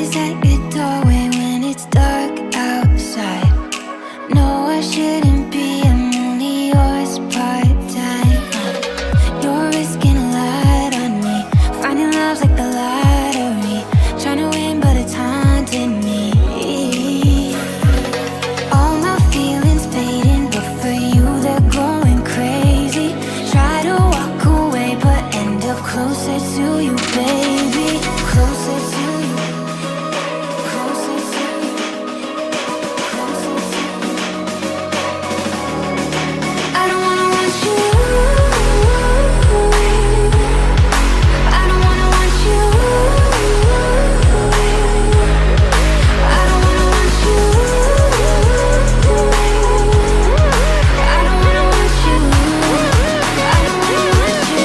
always at your doorway when it's dark outside. No, I shouldn't be, I'm only yours part-time. You're risking a lot on me, finding love's like the lottery. Trying to win but it's haunting me. All my feelings fading, but for you they're going crazy. Try to walk away but end up closer to you, baby. Closer to you. Closer to you. Closer to you. I don't wanna want you. I don't wanna want you. I don't wanna want you. I don't wanna want you. I don't wanna want you.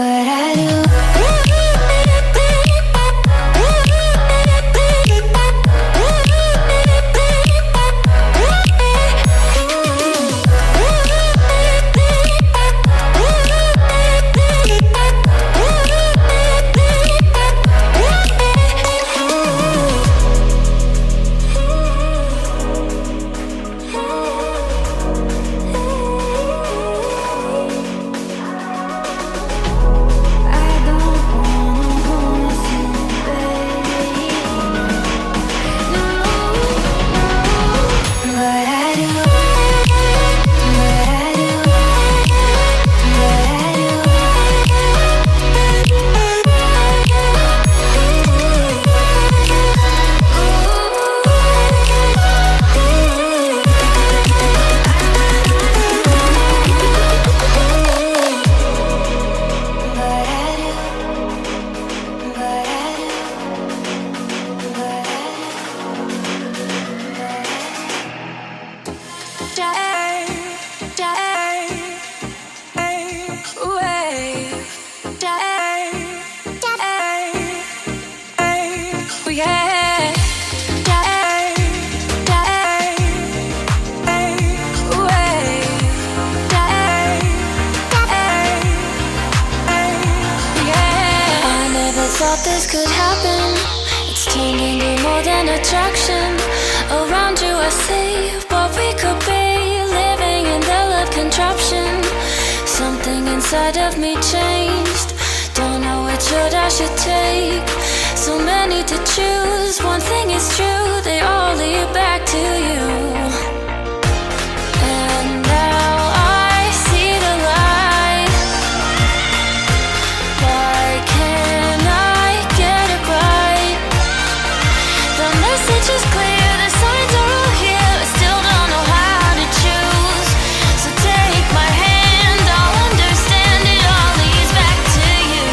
But I do. Thought this could happen. It's turned into more than attraction. Around you I see what we could be, living in the love contraption. Something inside of me changed. Don't know which road I should take. So many to choose. One thing is true, they all lead back to you. And now I see the light. Why can't I get it right? The message is clear, the signs are all here. I still don't know how to choose. So take my hand, I'll understand. It all leads back to you.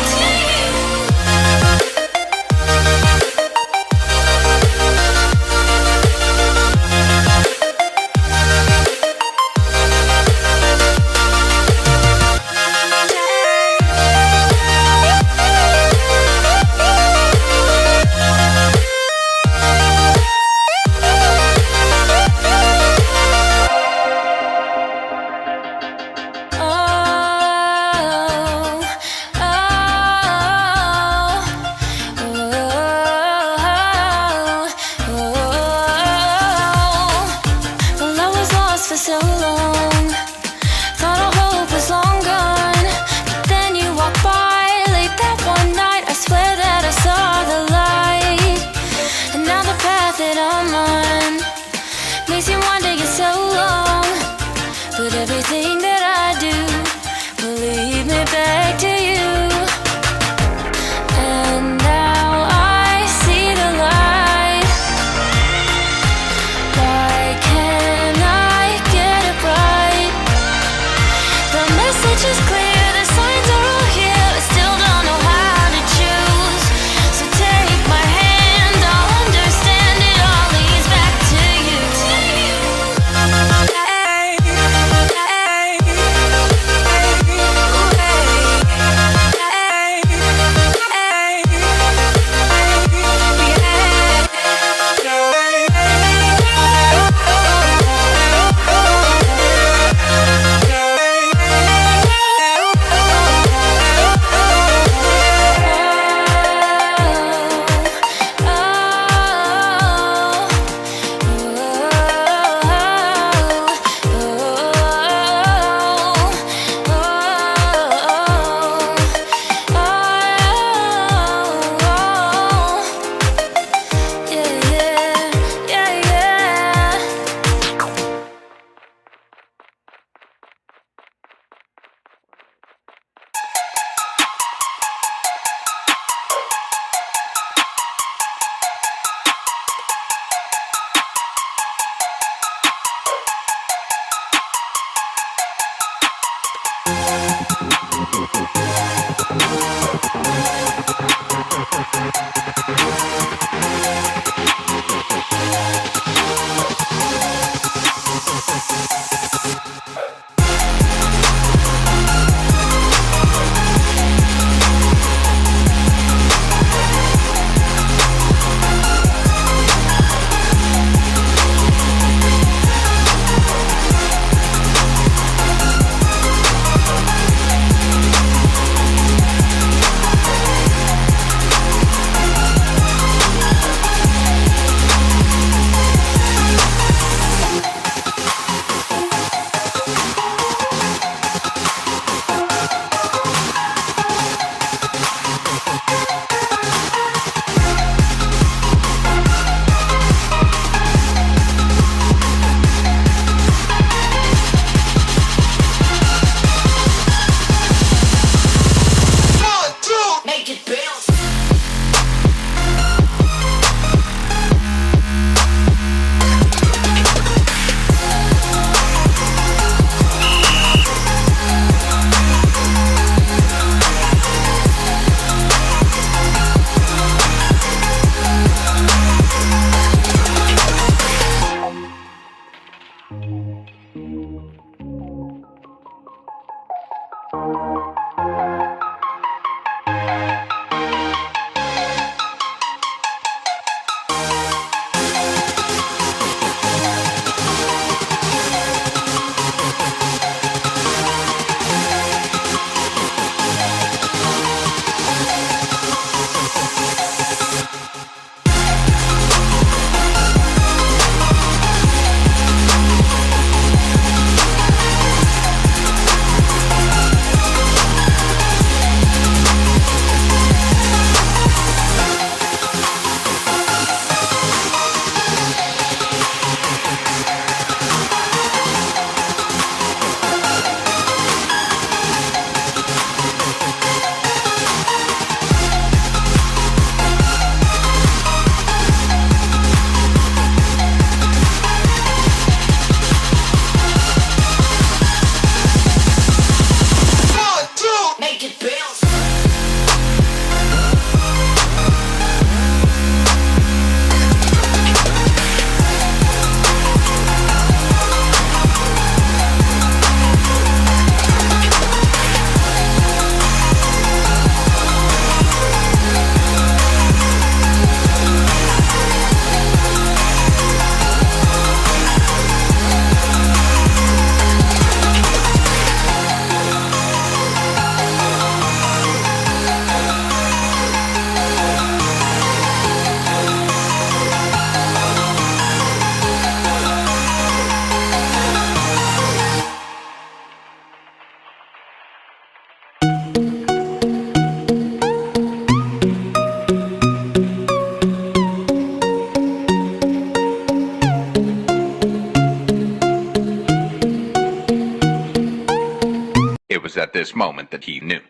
It was at this moment that he knew.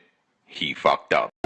He fucked up.